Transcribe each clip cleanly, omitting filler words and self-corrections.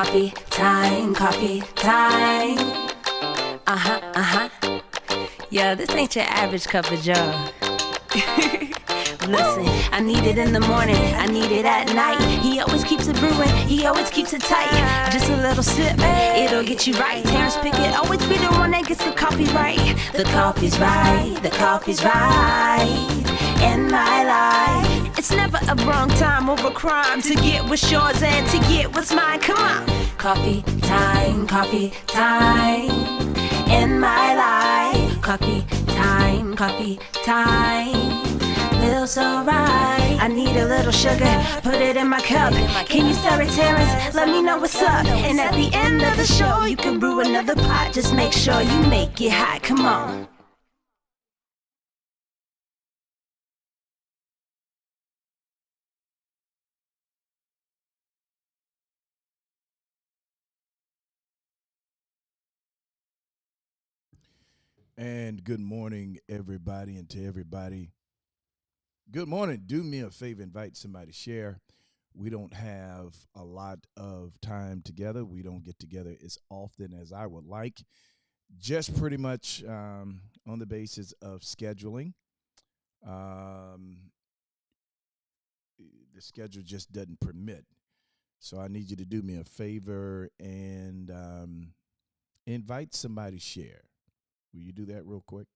Coffee time, coffee time. Yeah, this ain't your average cup of joe. Listen, I need it in the morning, I need it at night. He always keeps it brewing, he always keeps it tight. Just a little sip, it'll get you right. Terrence Pickett always be the one that gets the coffee right. The coffee's right, the coffee's right in my life. It's never a wrong time or a crime to get what's yours and to get what's mine. Come on. Coffee time in my life. Coffee time. Feels so right. I need a little sugar, put it in my cup. Can you stir it, Terrence? Let me know what's up. And at the end of the show, you can brew another pot. Just make sure you make it hot. Come on. And good morning, everybody, and to everybody. Good morning. Do me a favor, invite somebody to share. We don't have a lot of time together. We don't get together as often as I would like. Just pretty much on the basis of scheduling. The schedule just doesn't permit. So I need you to do me a favor and invite somebody to share. Will you do that real quick?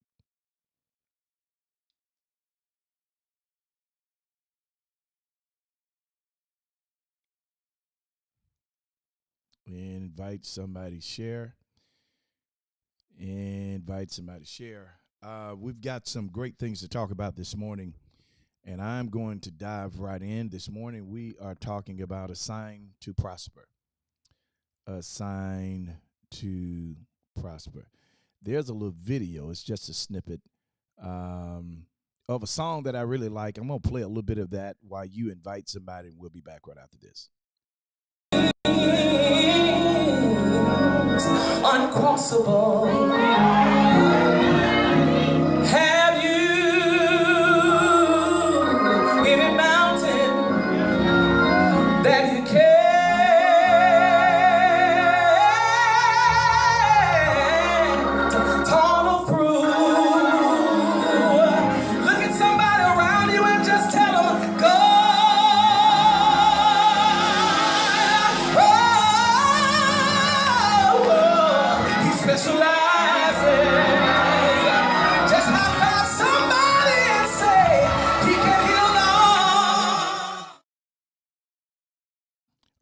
Invite somebody to share. Invite somebody to share. We've got some great things to talk about this morning, and I'm going to dive right in. This morning, we are talking about a sign to prosper. A sign to prosper. There's a little video. It's just a snippet of a song that I really like. I'm going to play a little bit of that while you invite somebody, and we'll be back right after this. Uncrossable. Have you any mountain that you can't tunnel through? Look at somebody around you and just tell them, go. Specializes. Just high five somebody and say he can heal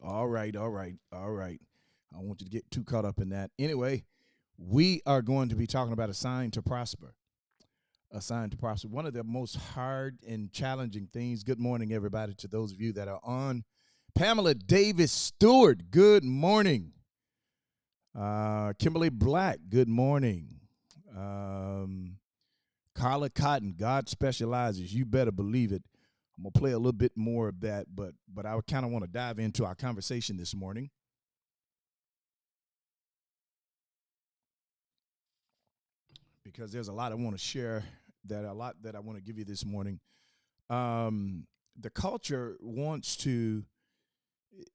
all. All right. I don't want you to get too caught up in that. Anyway, we are going to be talking about a sign to prosper. A sign to prosper. One of the most hard and challenging things. Good morning, everybody, to those of you that are on. Pamela Davis Stewart, good morning. Kimberly Black, good morning. Carla Cotton, God specializes. You better believe it. I'm going to play a little bit more of that, but I kind of want to dive into our conversation this morning. Because there's a lot I want to share, that I want to give you this morning. The culture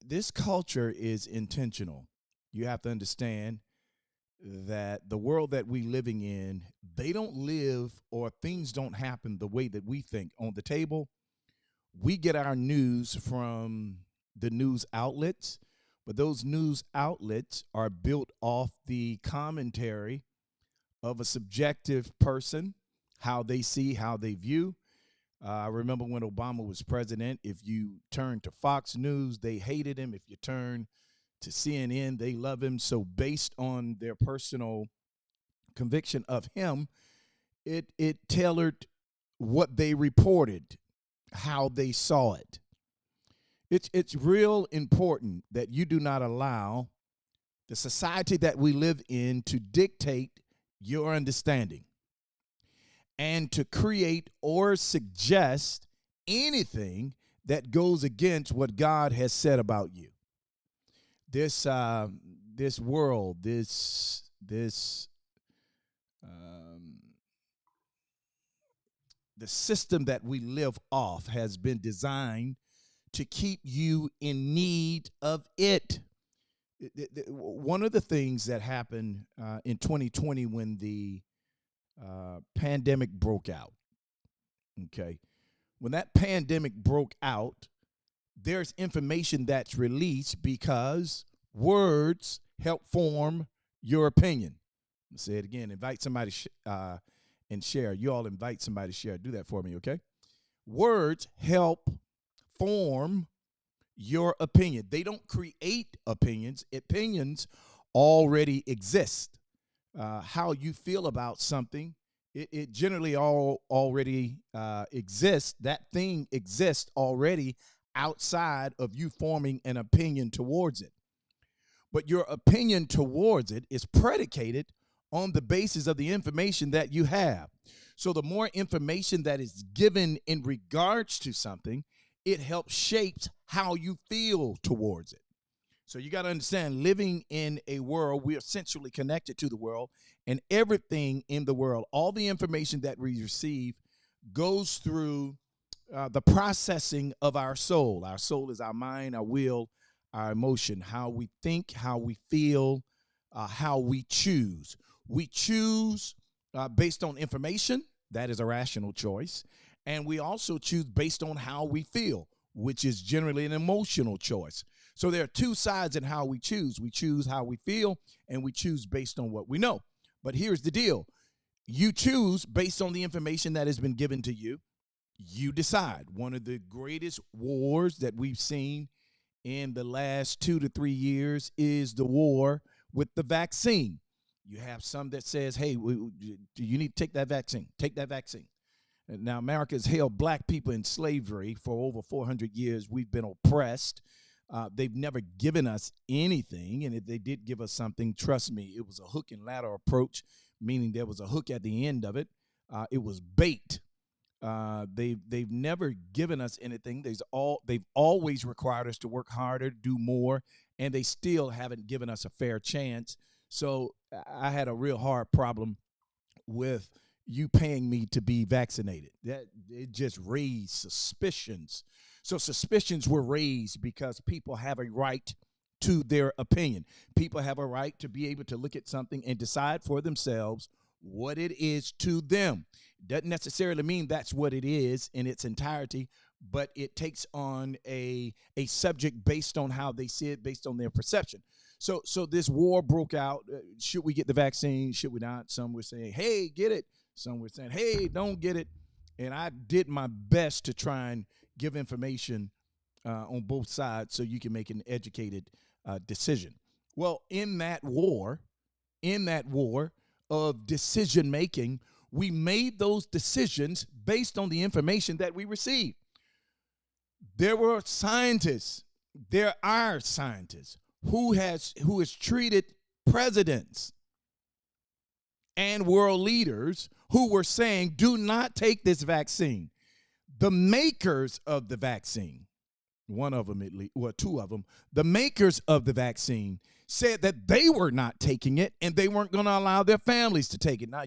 this culture is intentional. You have to understand that the world that we're living in, they don't live, or things don't happen the way that we think. On the table, we get our news from the news outlets, but those news outlets are built off the commentary of a subjective person, how they see, how they view. I remember when Obama was president, if you turn to Fox News, they hated him. If you turn to CNN, they love him. So based on their personal conviction of him, it tailored what they reported, how they saw it. It's real important that you do not allow the society that we live in to dictate your understanding and to create or suggest anything that goes against what God has said about you. This world, the system that we live off has been designed to keep you in need of it. One of the things that happened in 2020 when the pandemic broke out, okay, when that pandemic broke out, there's information that's released because words help form your opinion. I'll say it again. Invite somebody and share. You all invite somebody to share. Do that for me, okay? Words help form your opinion. They don't create opinions. Opinions already exist. How you feel about something, it generally already exists. That thing exists already outside of you forming an opinion towards it. But your opinion towards it is predicated on the basis of the information that you have. So the more information that is given in regards to something, it helps shape how you feel towards it. So you got to understand, living in a world, we're essentially connected to the world, and everything in the world, all the information that we receive goes through the processing of our soul. Our soul is our mind, our will, our emotion, how we think, how we feel, how we choose. We choose based on information. That is a rational choice. And we also choose based on how we feel, which is generally an emotional choice. So there are two sides in how we choose. We choose how we feel, and we choose based on what we know. But here's the deal. You choose based on the information that has been given to you. You decide. One of the greatest wars that we've seen in the last 2 to 3 years is the war with the vaccine. You have some that says, hey, you need to take that vaccine. Take that vaccine. Now, America has held black people in slavery for over 400 years. We've been oppressed. They've never given us anything, and if they did give us something, trust me, it was a hook and ladder approach, meaning there was a hook at the end of it. It was bait. They've never given us anything. They've always required us to work harder, do more, and they still haven't given us a fair chance. So I had a real hard problem with you paying me to be vaccinated. That it just raised suspicions. So suspicions were raised because people have a right to their opinion. People have a right to be able to look at something and decide for themselves what it is to them. Doesn't necessarily mean that's what it is in its entirety, but it takes on a subject based on how they see it, based on their perception. So this war broke out. Should we get the vaccine? Should we not? Some were saying, hey, get it. Some were saying, hey, don't get it. And I did my best to try and give information on both sides so you can make an educated decision. Well, in that war of decision making, we made those decisions based on the information that we received. There were scientists, there are scientists who has treated presidents and world leaders who were saying, do not take this vaccine. The makers of the vaccine, one of them at least, well, two of them, the makers of the vaccine said that they were not taking it and they weren't going to allow their families to take it. Now,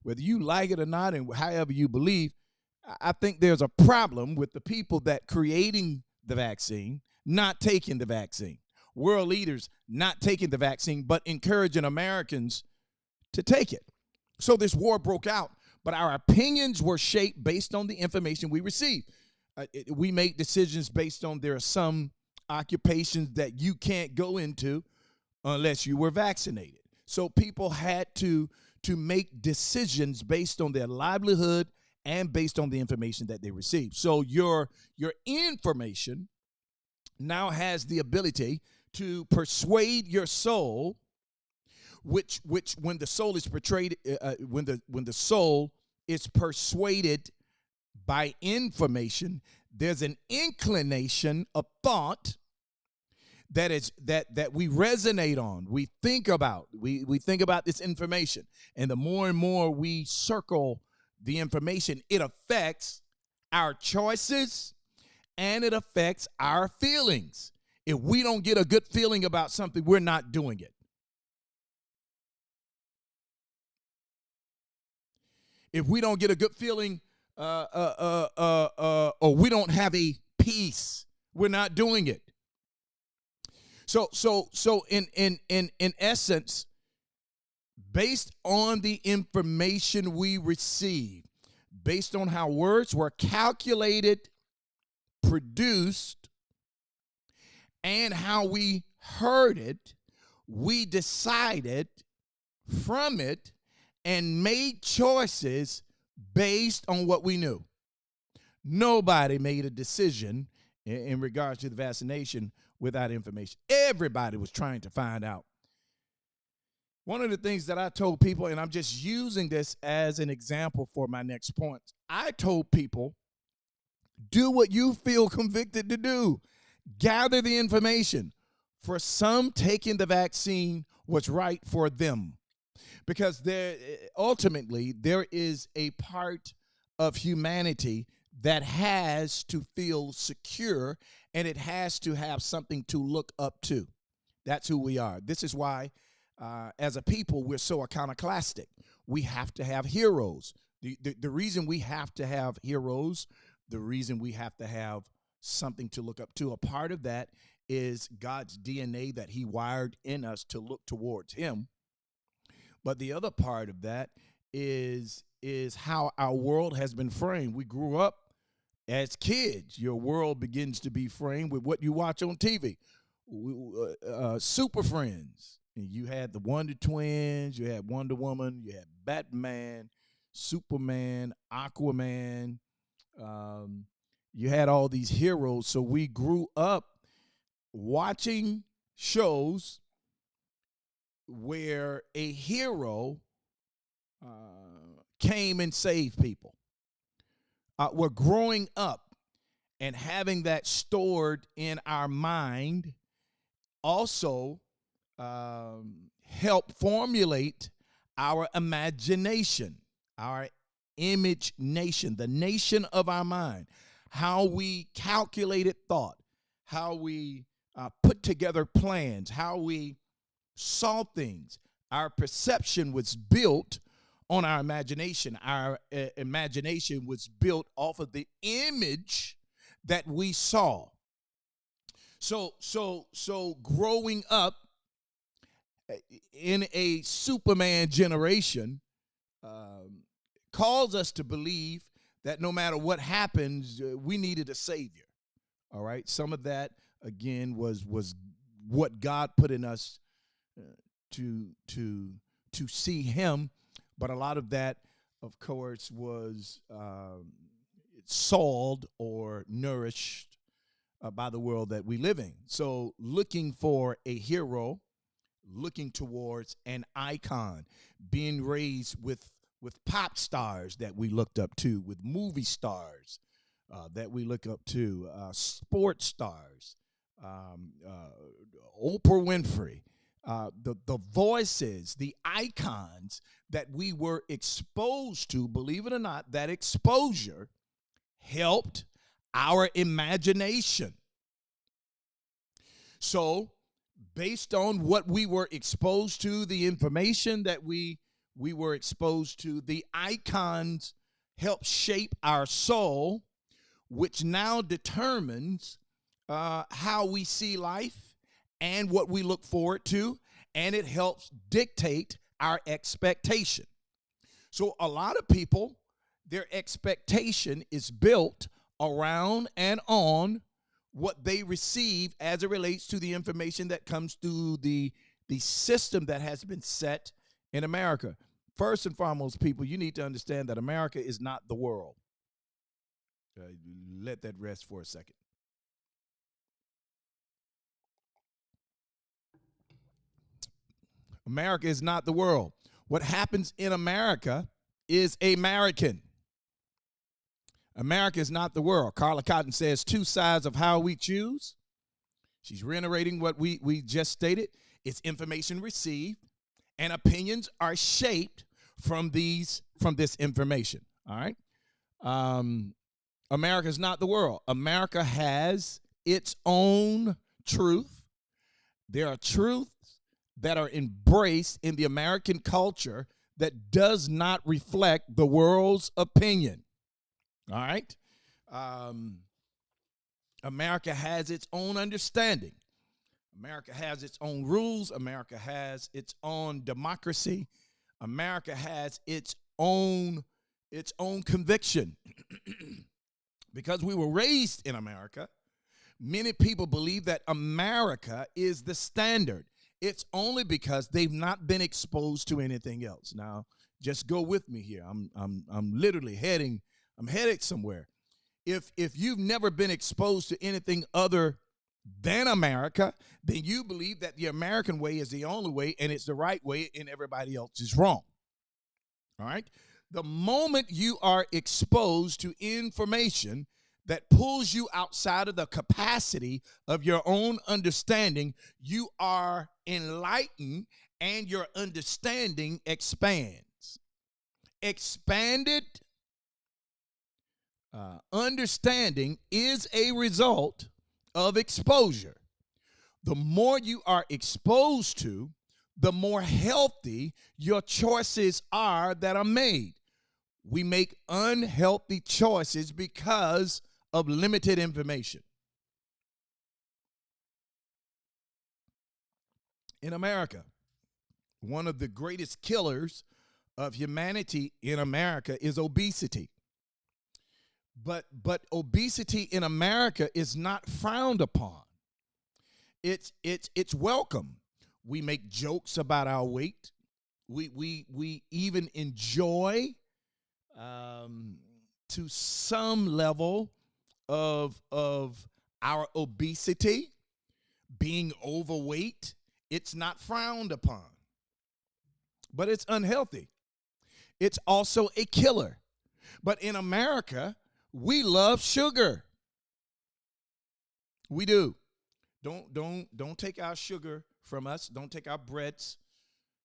whether you like it or not and however you believe, I think there's a problem with the people that creating the vaccine not taking the vaccine. World leaders not taking the vaccine, but encouraging Americans to take it. So this war broke out, but our opinions were shaped based on the information we received. We make decisions based on there are some occupations that you can't go into unless you were vaccinated. So people had to make decisions based on their livelihood and based on the information that they received. So your information now has the ability to persuade your soul, which when the soul is portrayed, when the soul is persuaded by information, there's an inclination of thought that we resonate on, we think about. We think about this information, and the more and more we circle the information, it affects our choices and it affects our feelings. If we don't get a good feeling about something, we're not doing it. If we don't get a good feeling or we don't have a peace, we're not doing it. So in essence, based on the information we receive, based on how words were calculated, produced, and how we heard it, we decided from it and made choices based on what we knew. Nobody made a decision in regards to the vaccination without information. Everybody was trying to find out. One of the things that I told people, and I'm just using this as an example for my next point, I told people, do what you feel convicted to do. Gather the information. For some, taking the vaccine was right for them, because ultimately there is a part of humanity that has to feel secure, and it has to have something to look up to. That's who we are. This is why, as a people, we're so iconoclastic. We have to have heroes. The reason we have to have heroes, the reason we have to have something to look up to, a part of that is God's DNA that he wired in us to look towards him. But the other part of that is how our world has been framed. We grew up as kids. Your world begins to be framed with what you watch on TV. Super Friends. You had the Wonder Twins, you had Wonder Woman, you had Batman, Superman, Aquaman. You had all these heroes. So we grew up watching shows where a hero came and saved people. We're growing up and having that stored in our mind also help formulate our imagination, our image nation, the nation of our mind, how we calculated thought, how we put together plans, how we saw things. Our perception was built on our imagination. Our imagination was built off of the image that we saw. So growing up in a Superman generation calls us to believe that no matter what happens, we needed a savior. All right. Some of that, again, was what God put in us to see him. But a lot of that, of course, was soiled or nourished by the world that we live in. So looking for a hero, looking towards an icon, being raised with pop stars that we looked up to, with movie stars that we look up to, sports stars, Oprah Winfrey, the voices, the icons that we were exposed to. Believe it or not, that exposure helped our imagination. So based on what we were exposed to, the information that we were exposed to, the icons help shape our soul, which now determines how we see life and what we look forward to, and it helps dictate our expectation. So a lot of people, their expectation is built around and on what they receive as it relates to the information that comes through the system that has been set in America. First and foremost, people, you need to understand that America is not the world. Let that rest for a second. America is not the world. What happens in America is American. America is not the world. Carla Cotton says, two sides of how we choose. She's reiterating what we just stated. It's information received, and opinions are shaped from this information. All right. America is not the world. America has its own truth. There are truths that are embraced in the American culture that does not reflect the world's opinion. All right. America has its own understanding. America has its own rules. America has its own democracy. America has its own conviction. Because we were raised in America, many people believe that America is the standard. It's only because they've not been exposed to anything else. Now, just go with me here. I'm literally heading somewhere. If you've never been exposed to anything other than America, then you believe that the American way is the only way and it's the right way and everybody else is wrong. All right? The moment you are exposed to information that pulls you outside of the capacity of your own understanding, you are enlightened and your understanding expands. Expanded understanding is a result of exposure. The more you are exposed to, the more healthy your choices are that are made. We make unhealthy choices because of limited information. In America, one of the greatest killers of humanity in America is obesity. But obesity in America is not frowned upon. It's welcome. We make jokes about our weight. We even enjoy to some level of our obesity, being overweight. It's not frowned upon, but it's unhealthy. It's also a killer. But in America, we love sugar. We do. Don't take our sugar from us. Don't take our breads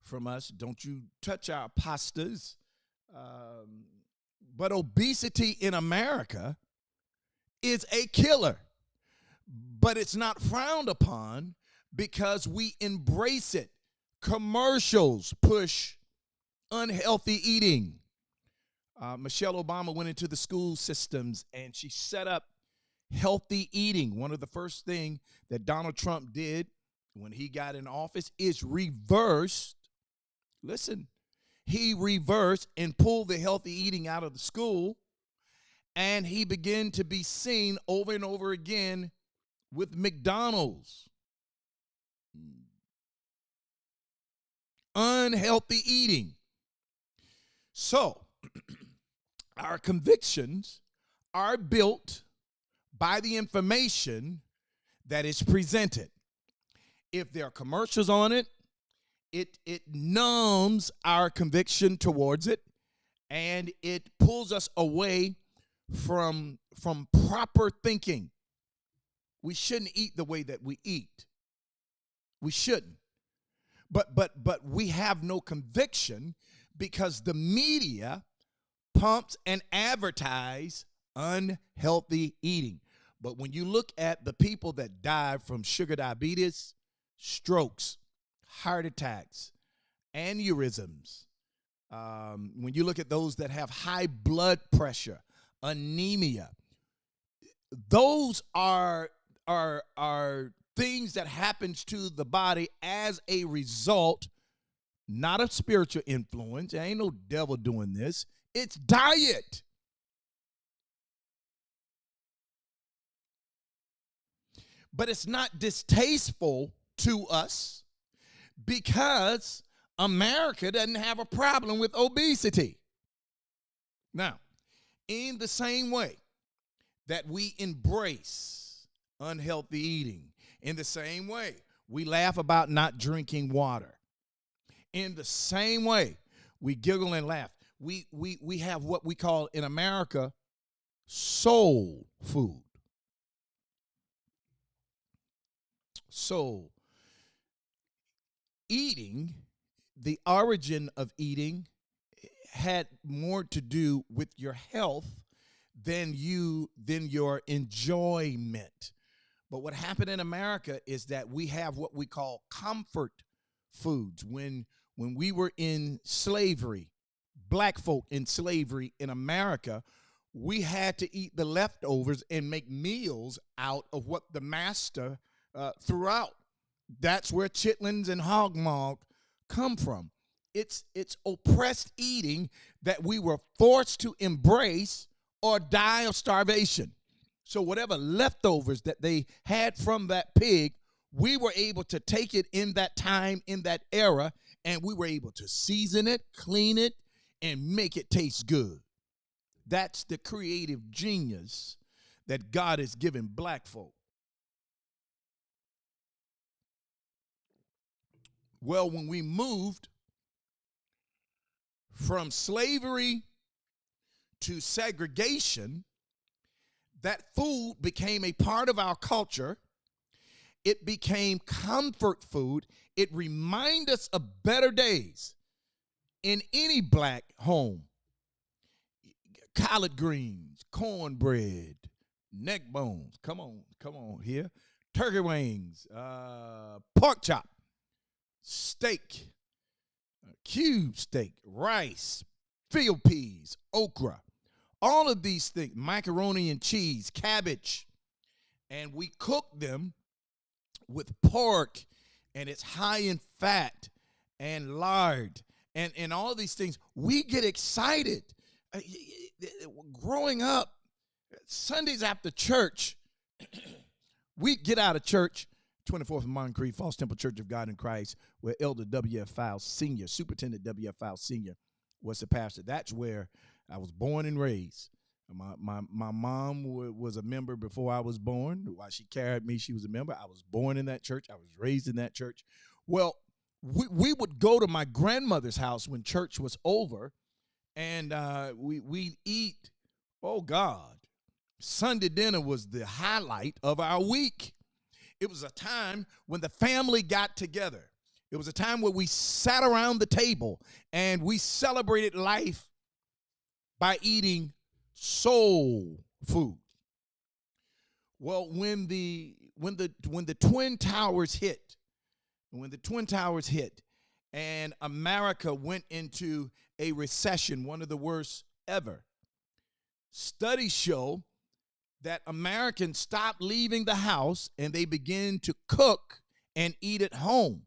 from us. Don't you touch our pastas. But obesity in America is a killer. But it's not frowned upon because we embrace it. Commercials push unhealthy eating. Michelle Obama went into the school systems and she set up healthy eating. One of the first things that Donald Trump did when he got in office is reversed. Listen, he reversed and pulled the healthy eating out of the school, and he began to be seen over and over again with McDonald's. Unhealthy eating. So, our convictions are built by the information that is presented. If there are commercials on it, it numbs our conviction towards it, and it pulls us away from proper thinking. We shouldn't eat the way that we eat. We shouldn't. But we have no conviction because the media pumps and advertise unhealthy eating. But when you look at the people that die from sugar diabetes, strokes, heart attacks, aneurysms, when you look at those that have high blood pressure, anemia, those are things that happens to the body as a result, not of spiritual influence. There ain't no devil doing this. It's diet. But it's not distasteful to us because America doesn't have a problem with obesity. Now, in the same way that we embrace unhealthy eating, in the same way we laugh about not drinking water, in the same way we giggle and laugh, we have what we call in America soul food. So, eating, the origin of eating had more to do with your health than your enjoyment. But what happened in America is that we have what we call comfort foods. When we were in slavery, black folk in slavery in America, we had to eat the leftovers and make meals out of what the master threw out. That's where chitlins and hog maw come from. It's oppressed eating that we were forced to embrace or die of starvation. So whatever leftovers that they had from that pig, we were able to take it in that time, in that era, and we were able to season it, clean it, and make it taste good. That's the creative genius that God has given black folk. Well, when we moved from slavery to segregation, that food became a part of our culture. It became comfort food. It reminds us of better days in any black home. Collard greens, cornbread, neck bones. Come on here. Turkey wings, pork chop, steak, cube steak, rice, field peas, okra. All of these things, macaroni and cheese, cabbage. And we cook them with pork, and it's high in fat and lard and all these things. We get excited. Growing up, Sundays after church, we get out of church, 24th and Moncrief, Falls Temple Church of God in Christ, where Elder W.F. Fowles Sr., Superintendent W.F. Fowles Sr. was the pastor. That's where I was born and raised. My mom was a member before I was born. While she carried me, she was a member. I was born in that church. I was raised in that church. Well, we would go to my grandmother's house when church was over, and we'd eat, oh God, Sunday dinner was the highlight of our week. It was a time when the family got together. It was a time where we sat around the table and we celebrated life by eating soul food. Well, when the Twin Towers hit, and America went into a recession, one of the worst ever, studies show that Americans stopped leaving the house and they began to cook and eat at home.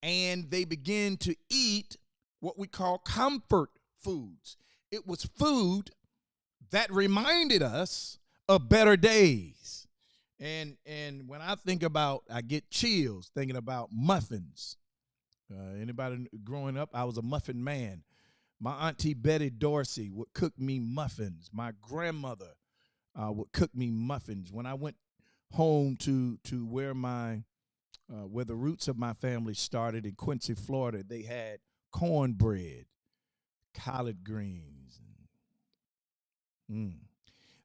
And they began to eat what we call comfort foods. It was food that reminded us of better days. And when I think about, I get chills thinking about muffins. Anybody growing up, I was a muffin man. My auntie Betty Dorsey would cook me muffins. My grandmother would cook me muffins. When I went home to where where the roots of my family started in Quincy, Florida, they had cornbread, collard greens.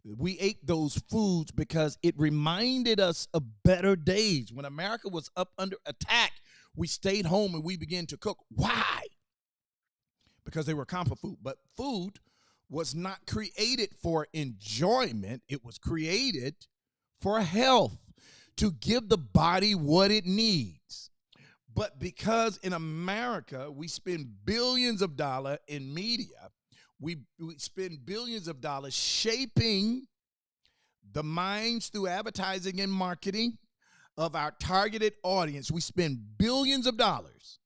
We ate those foods because it reminded us of better days. When America was up under attack, we stayed home and we began to cook. Why? Because they were comfort food. But food was not created for enjoyment. It was created for health, to give the body what it needs. But because in America, we spend billions of dollars in media, we spend billions of dollars shaping the minds through advertising and marketing of our targeted audience. We spend billions of dollars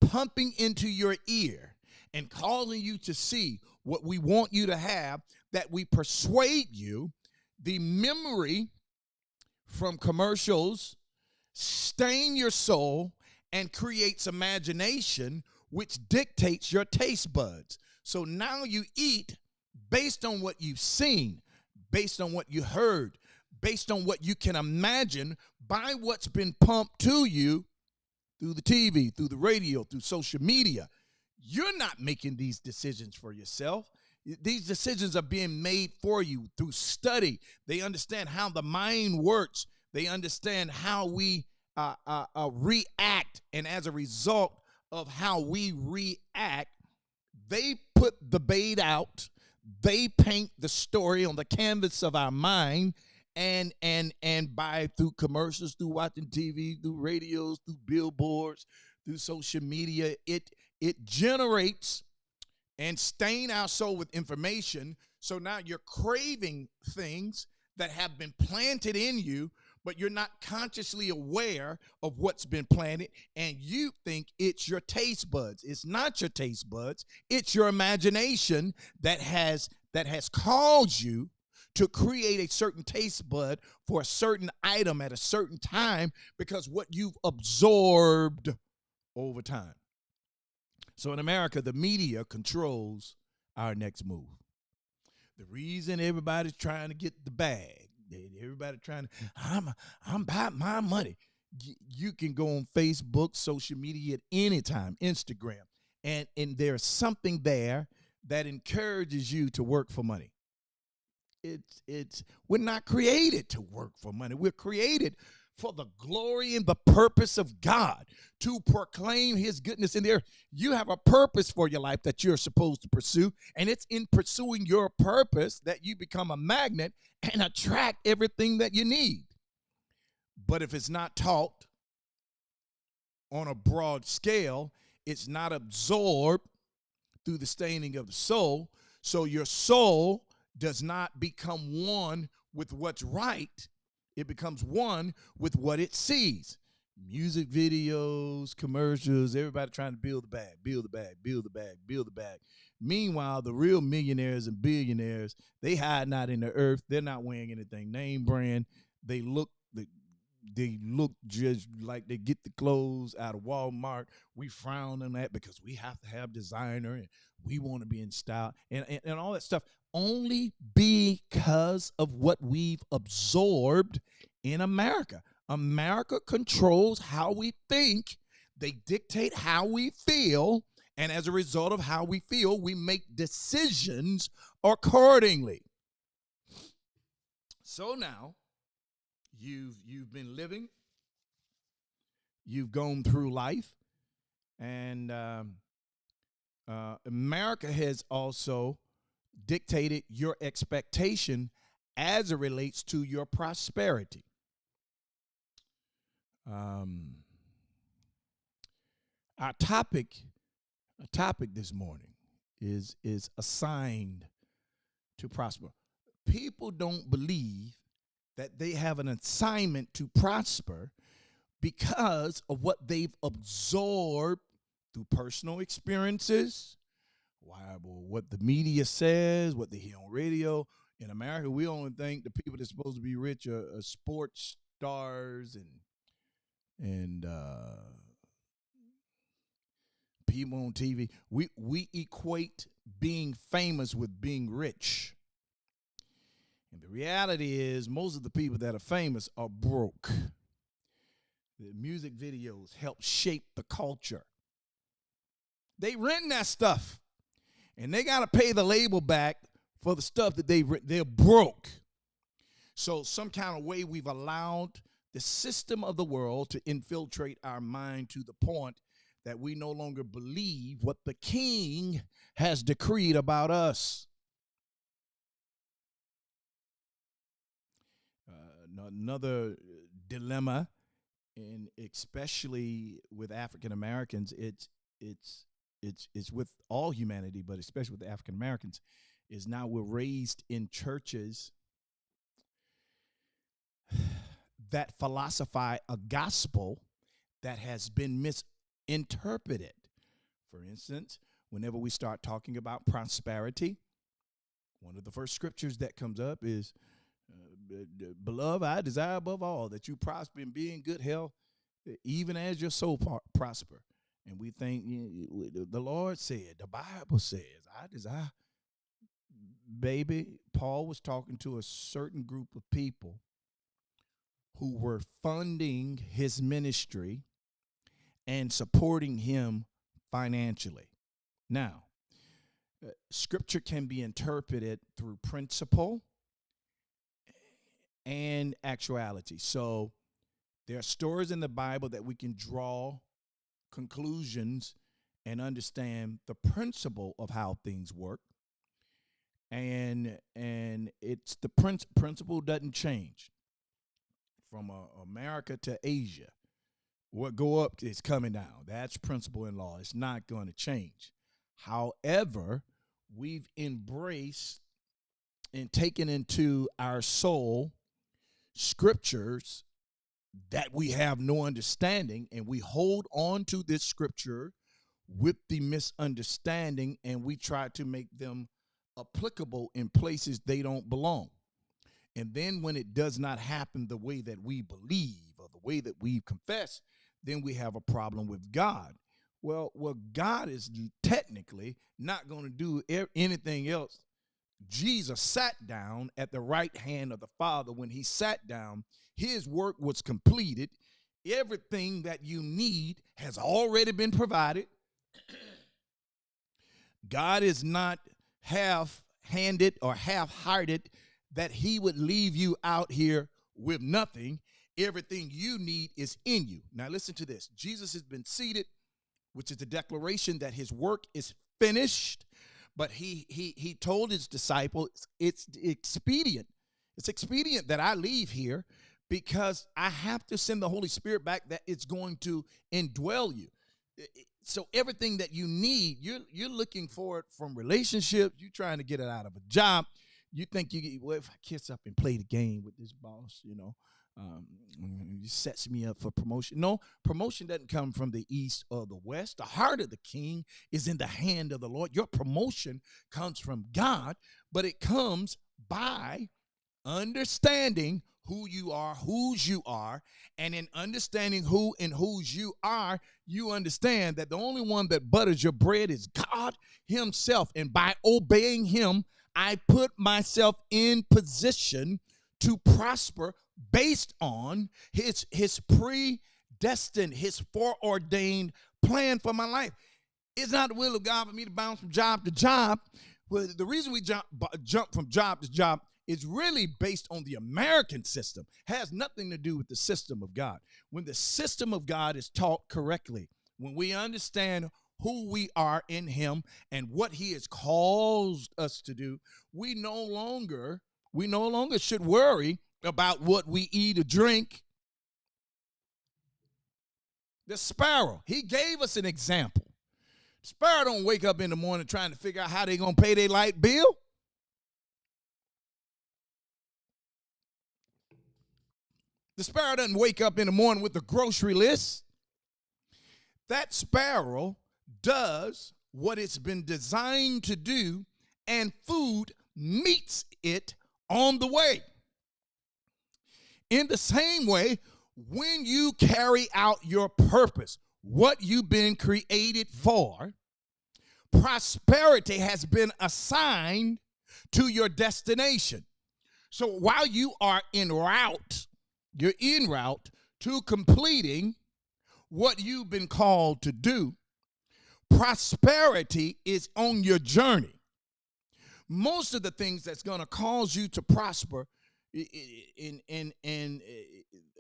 pumping into your ear and causing you to see what we want you to have, that we persuade you. The memory from commercials stain your soul and creates imagination, which dictates your taste buds. So now you eat based on what you've seen, based on what you heard, based on what you can imagine by what's been pumped to you through the TV, through the radio, through social media. You're not making these decisions for yourself. These decisions are being made for you through study. They understand how the mind works. They understand how we react. And as a result of how we react, they put the bait out. They paint the story on the canvas of our mind. And through commercials, through watching TV, through radios, through billboards, through social media, it generates and stain our soul with information. So now you're craving things that have been planted in you but you're not consciously aware of what's been planted, and you think it's your taste buds. It's not your taste buds. It's your imagination that has caused you to create a certain taste bud for a certain item at a certain time because what you've absorbed over time. So in America, the media controls our next move. The reason everybody's trying to get the bag, everybody trying to, I'm about my money. You can go on Facebook, social media at any time, Instagram, and there's something there that encourages you to work for money. We're not created to work for money. We're created for the glory and the purpose of God, to proclaim his goodness in the earth. You have a purpose for your life that you're supposed to pursue, and it's in pursuing your purpose that you become a magnet and attract everything that you need. But if it's not taught on a broad scale, it's not absorbed through the staining of the soul, so your soul does not become one with what's right. It becomes one with what it sees. Music videos, commercials, everybody trying to build the bag, build the bag, build the bag, build the bag. Meanwhile, the real millionaires and billionaires, they hide not in the earth. They're not wearing anything name brand. They look just like they get the clothes out of Walmart. We frown on that because we have to have designer and we want to be in style and all that stuff, only because of what we've absorbed in America. America controls how we think. They dictate how we feel. And as a result of how we feel, we make decisions accordingly. So now you've been living, you've gone through life, and America has also dictated your expectation as it relates to your prosperity. Our topic this morning is assigned to prosper. People don't believe that they have an assignment to prosper because of what they've absorbed through personal experiences, what the media says, what they hear on radio. In America, we only think the people that's supposed to be rich are sports stars and people on TV. We equate being famous with being rich. And the reality is most of the people that are famous are broke. The music videos help shape the culture. They rent that stuff, and they got to pay the label back for the stuff that they're broke. So some kind of way we've allowed the system of the world to infiltrate our mind to the point that we no longer believe what the king has decreed about us. Another dilemma, and especially with African Americans, it's with all humanity, but especially with African Americans, is now we're raised in churches that philosophize a gospel that has been misinterpreted. For instance, whenever we start talking about prosperity, one of the first scriptures that comes up is, beloved, I desire above all that you prosper and be in good health, even as your soul prosper. And we think the Lord said, the Bible says, I desire. Baby, Paul was talking to a certain group of people who were funding his ministry and supporting him financially. Now, scripture can be interpreted through principle and actuality. So there are stories in the Bible that we can draw conclusions and understand the principle of how things work. And it's the principle doesn't change from America to Asia. What go up is coming down. That's principle in law. It's not going to change. However, we've embraced and taken into our soul scriptures that we have no understanding, and we hold on to this scripture with the misunderstanding, and we try to make them applicable in places they don't belong. And then when it does not happen the way that we believe or the way that we confess, then we have a problem with God. Well, God is technically not going to do anything else. Jesus sat down at the right hand of the Father. When he sat down, his work was completed. Everything that you need has already been provided. God is not half-handed or half-hearted that he would leave you out here with nothing. Everything you need is in you. Now listen to this. Jesus has been seated, which is the declaration that his work is finished. But he told his disciples, it's expedient. It's expedient that I leave here because I have to send the Holy Spirit back, that it's going to indwell you. So everything that you need, you're looking for it from relationships. You're trying to get it out of a job. You think well, if I kiss up and play the game with this boss, it sets me up for promotion. No, promotion doesn't come from the east or the west. The heart of the king is in the hand of the Lord. Your promotion comes from God, but it comes by understanding who you are, whose you are, and in understanding who and whose you are, you understand that the only one that butters your bread is God himself. And by obeying him, I put myself in position to prosper based on his predestined, his foreordained plan for my life. It's not the will of God for me to bounce from job to job. Well, the reason we jump from job to job is really based on the American system. Has nothing to do with the system of God. When the system of God is taught correctly, when we understand who we are in him and what he has caused us to do, we no longer should worry about what we eat or drink. The sparrow, he gave us an example. The sparrow don't wake up in the morning trying to figure out how they're going to pay their light bill. The sparrow doesn't wake up in the morning with the grocery list. That sparrow does what it's been designed to do, and food meets it on the way. In the same way, when you carry out your purpose, what you've been created for, prosperity has been assigned to your destination. So while you are en route, you're en route to completing what you've been called to do, prosperity is on your journey. Most of the things that's going to cause you to prosper,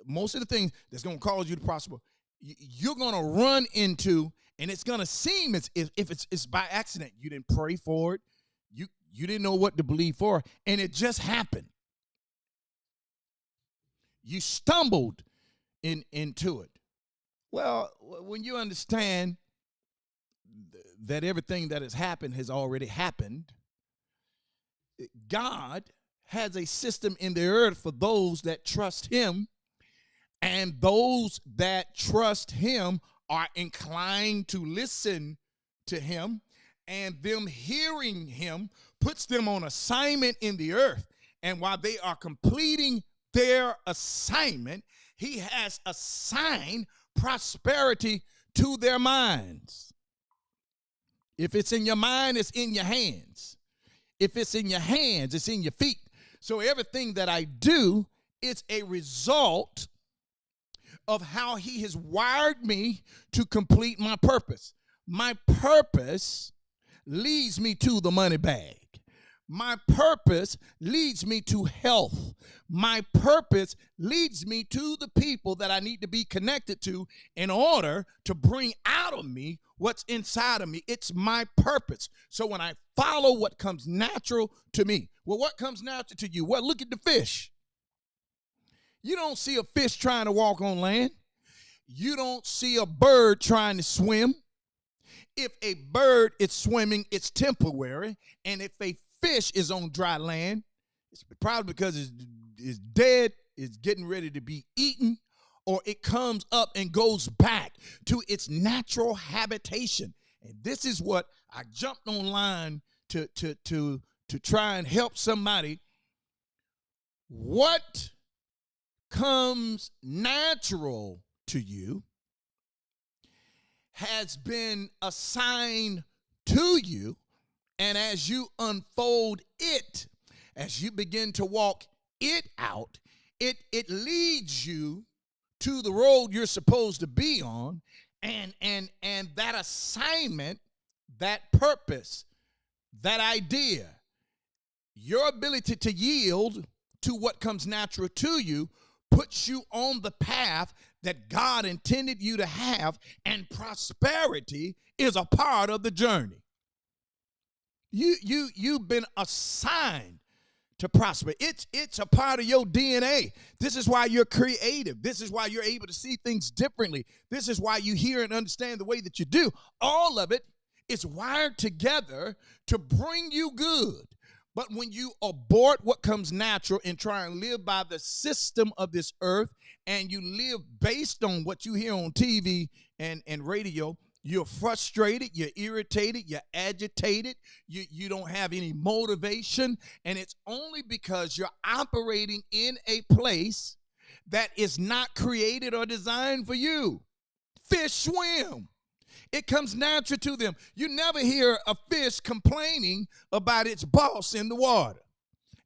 most of the things that's going to cause you to prosper, you're going to run into, and it's going to seem as if it's by accident. You didn't pray for it. You didn't know what to believe for, and it just happened. You stumbled into it. Well, when you understand that everything that has happened has already happened, God has a system in the earth for those that trust him, and those that trust him are inclined to listen to him, and them hearing him puts them on assignment in the earth. And while they are completing their assignment, he has assigned prosperity to their minds. If it's in your mind, it's in your hands. If it's in your hands, it's in your feet. So everything that I do, it's a result of how he has wired me to complete my purpose. My purpose leads me to the money bag. My purpose leads me to health. My purpose leads me to the people that I need to be connected to in order to bring out of me what's inside of me. It's my purpose. So when I follow what comes natural to me, well, what comes natural to you? Well, look at the fish. You don't see a fish trying to walk on land. You don't see a bird trying to swim. If a bird is swimming, it's temporary. And if a fish is on dry land, it's probably because it's dead, it's getting ready to be eaten, or it comes up and goes back to its natural habitation. And this is what I jumped online to try and help somebody. What comes natural to you has been assigned to you, and as you unfold it, as you begin to walk it out, it leads you to the road you're supposed to be on, and that assignment, that purpose, that idea, your ability to yield to what comes natural to you puts you on the path that God intended you to have, and prosperity is a part of the journey. You've been assigned to prosper. It's a part of your DNA. This is why you're creative. This is why you're able to see things differently. This is why you hear and understand the way that you do. All of it is wired together to bring you good. But when you abort what comes natural and try and live by the system of this earth, and you live based on what you hear on TV and radio, you're frustrated, you're irritated, you're agitated, you don't have any motivation, and it's only because you're operating in a place that is not created or designed for you. Fish swim. It comes natural to them. You never hear a fish complaining about its boss in the water.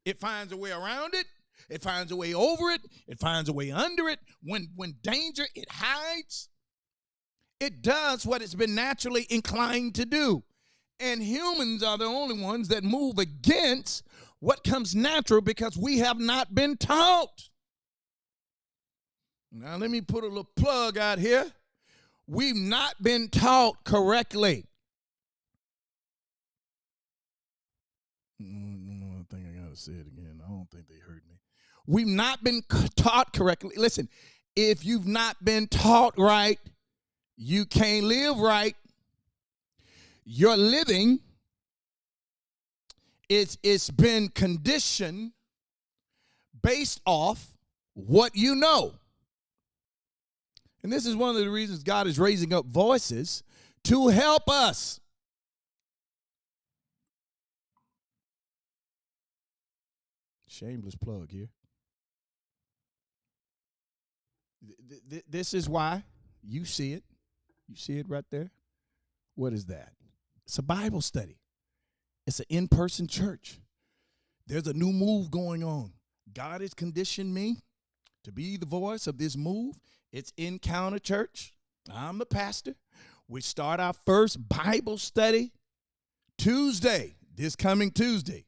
It finds a way around it. It finds a way over it. It finds a way under it. When danger, it hides. It does what it's been naturally inclined to do. And humans are the only ones that move against what comes natural because we have not been taught. Now, let me put a little plug out here. We've not been taught correctly. I think I got to say it again. I don't think they heard me. We've not been taught correctly. Listen, if you've not been taught right, you can't live right. Your living, it's been conditioned based off what you know. And this is one of the reasons God is raising up voices to help us. Shameless plug here. This is why you see it. You see it right there? What is that? It's a Bible study. It's an in-person church. There's a new move going on. God has conditioned me to be the voice of this move. It's Encounter Church. I'm the pastor. We start our first Bible study Tuesday, this coming Tuesday,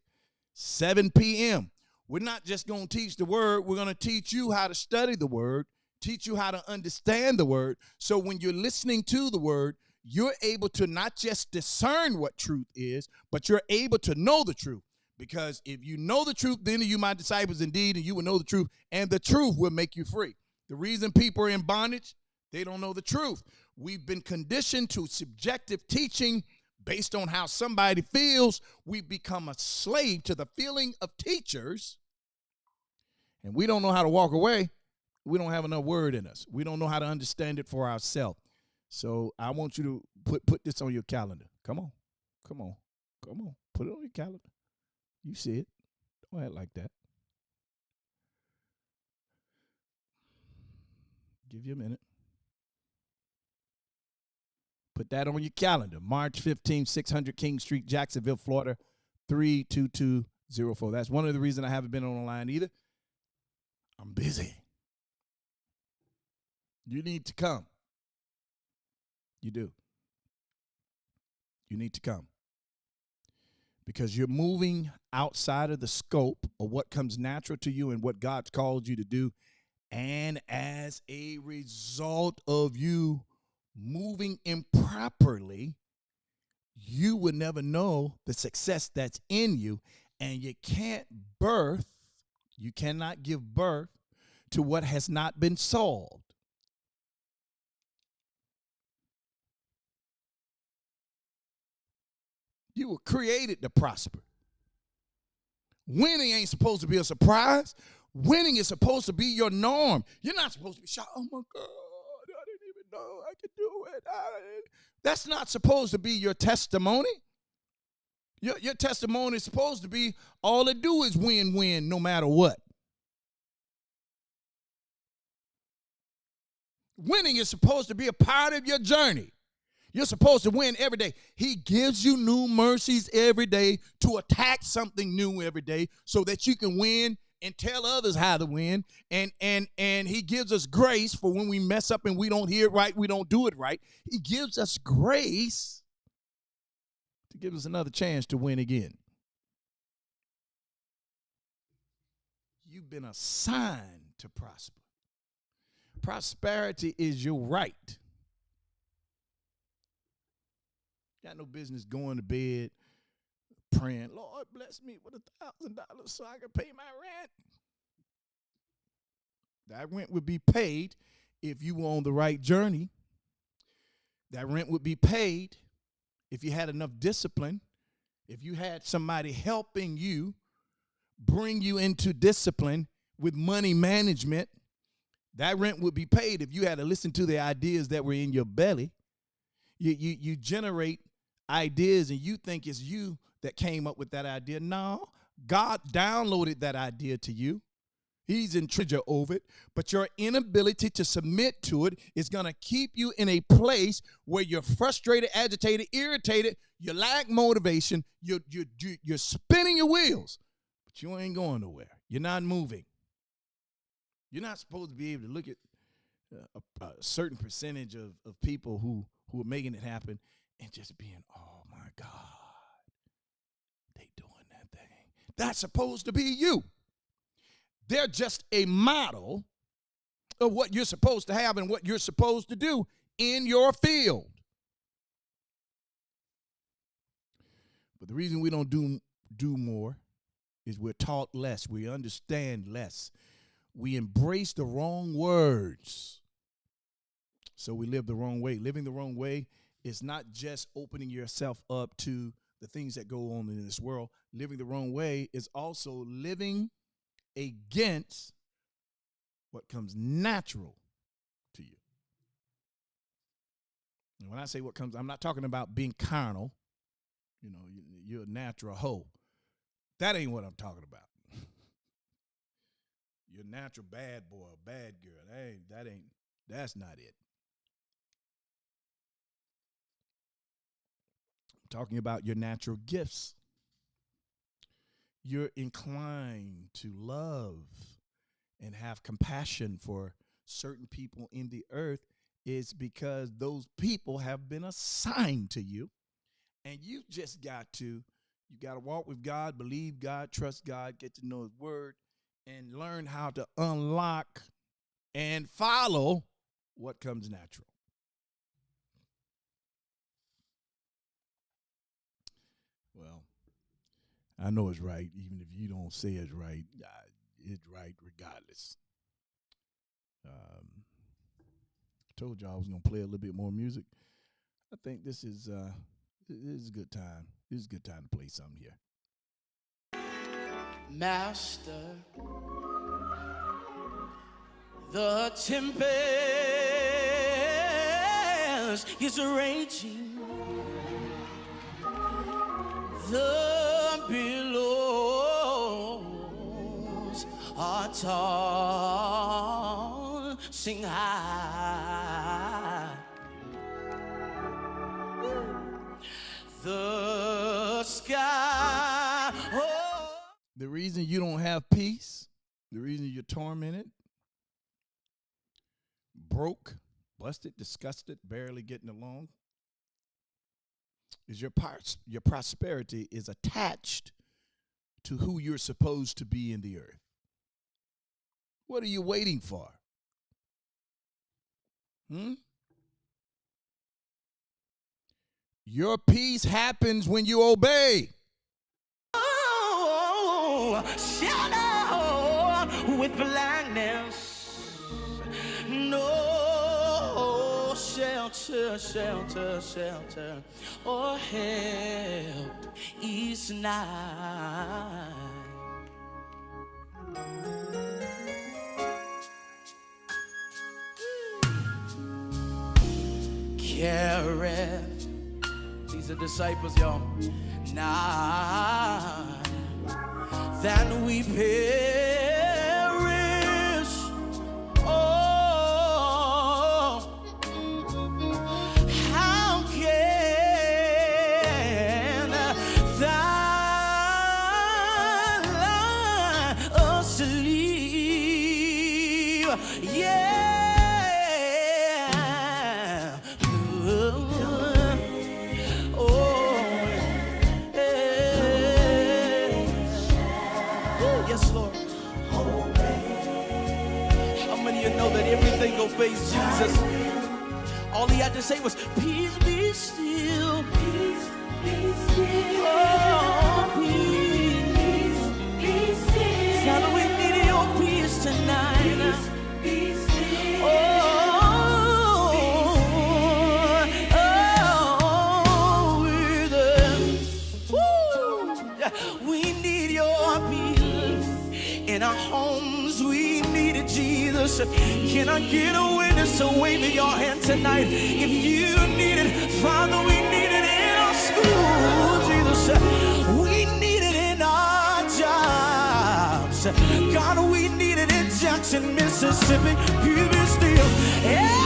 7 p.m. We're not just going to teach the word. We're going to teach you how to study the word, teach you how to understand the word. So when you're listening to the word, you're able to not just discern what truth is, but you're able to know the truth. Because if you know the truth, then are you my disciples indeed, and you will know the truth, and the truth will make you free. The reason people are in bondage, they don't know the truth. We've been conditioned to subjective teaching based on how somebody feels. We've become a slave to the feeling of teachers, and we don't know how to walk away. We don't have enough word in us. We don't know how to understand it for ourselves. So I want you to put this on your calendar. Come on. Put it on your calendar. You see it. Don't act like that. Give you a minute. Put that on your calendar. March 15th, 600 King Street, Jacksonville, Florida, 32204. That's one of the reasons I haven't been on the line either. I'm busy. You need to come. You do. You need to come. Because you're moving outside of the scope of what comes natural to you and what God's called you to do. And as a result of you moving improperly, you would never know the success that's in you. And you cannot give birth to what has not been solved. You were created to prosper. Winning ain't supposed to be a surprise. Winning is supposed to be your norm. You're not supposed to be shocked. Oh, my God, I didn't even know I could do it. That's not supposed to be your testimony. Your testimony is supposed to be all it do is win no matter what. Winning is supposed to be a part of your journey. You're supposed to win every day. He gives you new mercies every day to attack something new every day so that you can win and tell others how to win. And he gives us grace for when we mess up and we don't hear it right, we don't do it right. He gives us grace to give us another chance to win again. You've been assigned to prosper. Prosperity is your right. Got no business going to bed praying, Lord, bless me with $1,000 so I can pay my rent. That rent would be paid if you were on the right journey. That rent would be paid if you had enough discipline, if you had somebody helping you bring you into discipline with money management. That rent would be paid if you had to listen to the ideas that were in your belly. You generate ideas and you think it's you that came up with that idea. No, God downloaded that idea to you. He's in treasure over it, but your inability to submit to it is going to keep you in a place where you're frustrated, agitated, irritated, you lack motivation, you're spinning your wheels, but you ain't going nowhere. You're not moving. You're not supposed to be able to look at a certain percentage of people who are making it happen and just being, oh, my God, they doing that thing. That's supposed to be you. They're just a model of what you're supposed to have and what you're supposed to do in your field. But the reason we don't do more is we're taught less. We understand less. We embrace the wrong words. So we live the wrong way. Living the wrong way is not just opening yourself up to the things that go on in this world. Living the wrong way is also living against what comes natural to you. And when I say what comes, I'm not talking about being carnal. You know, you're a natural hoe. That ain't what I'm talking about. You're a natural bad boy or bad girl. That's not it. I'm talking about your natural gifts. You're inclined to love and have compassion for certain people in the earth is because those people have been assigned to you. And you just got to walk with God, believe God, trust God, get to know his word, and learn how to unlock and follow what comes natural. Well, I know it's right, even if you don't say it's right. It's right regardless. I told you I was going to play a little bit more music. I think this is a good time. This is a good time to play something here. Master, the tempest is raging. The billows are tossing high. The sky. The reason you don't have peace, the reason you're tormented, broke, busted, disgusted, barely getting along, is your prosperity is attached to who you're supposed to be in the earth. What are you waiting for? Your peace happens when you obey. Shadow with blindness, no shelter, or help is nigh. careth. These are disciples, y'all. Not that we perish. Oh, how can thou lie asleep? Yeah. Yes, Lord. How many of you know that everything obeys Jesus? All he had to say was, peace be still. Peace be still. Oh, peace be still. Father, we need your peace tonight. Peace be still. We need your peace. In our homes, we needed Jesus. Can I get a witness to wave in your hand tonight? If you need it, Father, we need it in our school, Jesus. We need it in our jobs. God, we need it in Jackson, Mississippi. Peace be still. Yeah.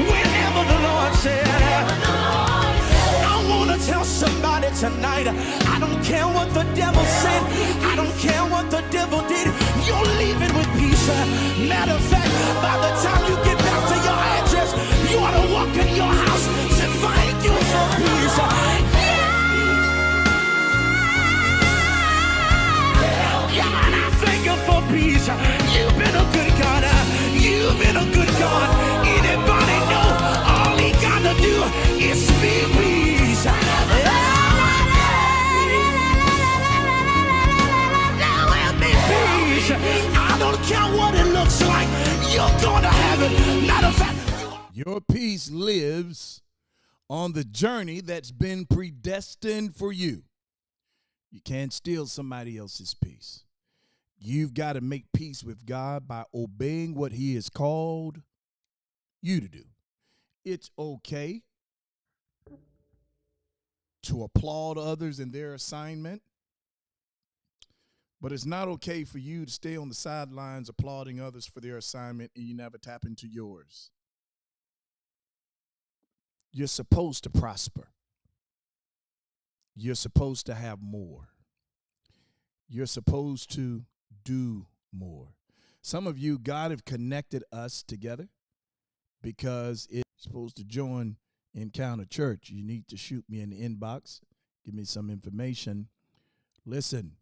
Whenever the Lord said, tell somebody tonight, I don't care what the devil said, I don't care what the devil did, you're leaving with peace. Matter of fact, by the time you get back to your address, you ought to walk in your house and say, thank you for peace. God, I thank you for peace. You've been a good God. You've been a good God. Anybody know all he got to do is speak peace. I don't care what it looks like, you're gonna have it. Matter of fact, your peace lives on the journey that's been predestined for you. You can't steal somebody else's peace. You've got to make peace with God by obeying what he has called you to do. It's okay to applaud others in their assignment, but it's not okay for you to stay on the sidelines applauding others for their assignment and you never tap into yours. You're supposed to prosper. You're supposed to have more. You're supposed to do more. Some of you, God have connected us together because it's supposed to join Encounter Church. You need to shoot me in the inbox. Give me some information. Listen.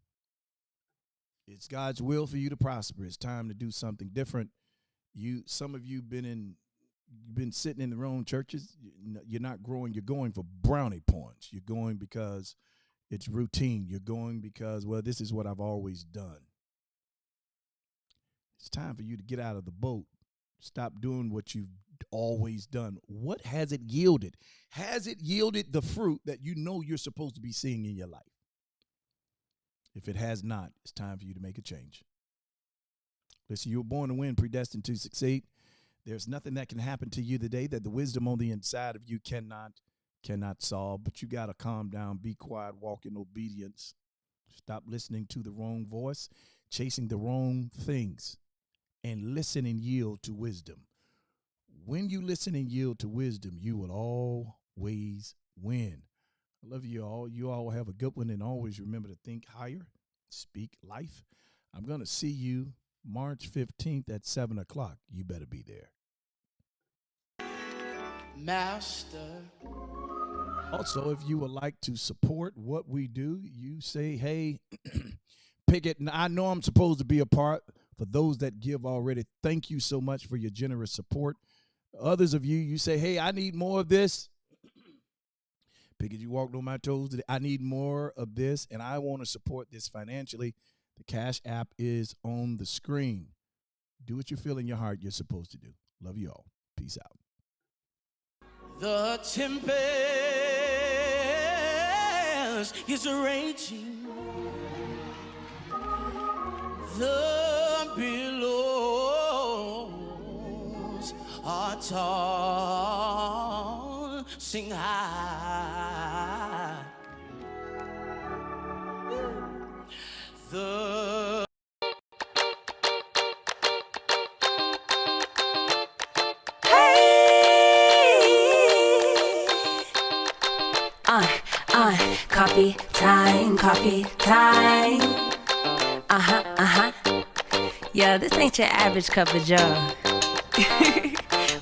It's God's will for you to prosper. It's time to do something different. Some of you you've been sitting in the wrong churches. You're not growing. You're going for brownie points. You're going because it's routine. You're going because, well, this is what I've always done. It's time for you to get out of the boat. Stop doing what you've always done. What has it yielded? Has it yielded the fruit that you know you're supposed to be seeing in your life? If it has not, it's time for you to make a change. Listen, you were born to win, predestined to succeed. There's nothing that can happen to you today that the wisdom on the inside of you cannot solve. But you got to calm down, be quiet, walk in obedience. Stop listening to the wrong voice, chasing the wrong things, and listen and yield to wisdom. When you listen and yield to wisdom, you will always win. I love you all. You all have a good one, and always remember to think higher, speak life. I'm going to see you March 15th at 7 o'clock. You better be there. Master. Also, if you would like to support what we do, you say, hey, pick it. I know I'm supposed to be a part. For those that give already, thank you so much for your generous support. Others of you, you say, hey, I need more of this. Pickett, you walked on my toes today. I need more of this, and I want to support this financially. The Cash App is on the screen. Do what you feel in your heart you're supposed to do. Love you all. Peace out. The tempest is raging. The billows tall, sing high. The coffee time, coffee time. Yeah, this ain't your average cup of joe.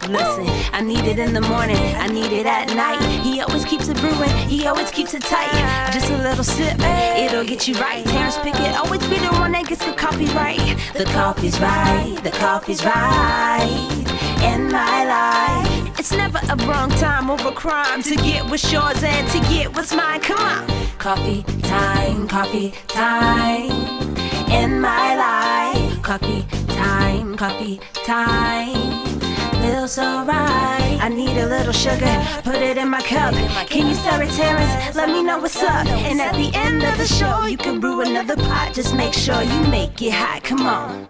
Listen, I need it in the morning, I need it at night. He always keeps it brewing, he always keeps it tight. Just a little sip, it'll get you right. Terrence Pickett always be the one that gets the coffee right. The coffee's right, the coffee's right in my life. It's never a wrong time over crime to get what's yours and to get what's mine. Come on. Coffee time in my life. Coffee time feels so right. I need a little sugar, put it in my cup. Can you stir it, Terrence? Let me know what's up. And at the end of the show, you can brew another pot. Just make sure you make it hot. Come on.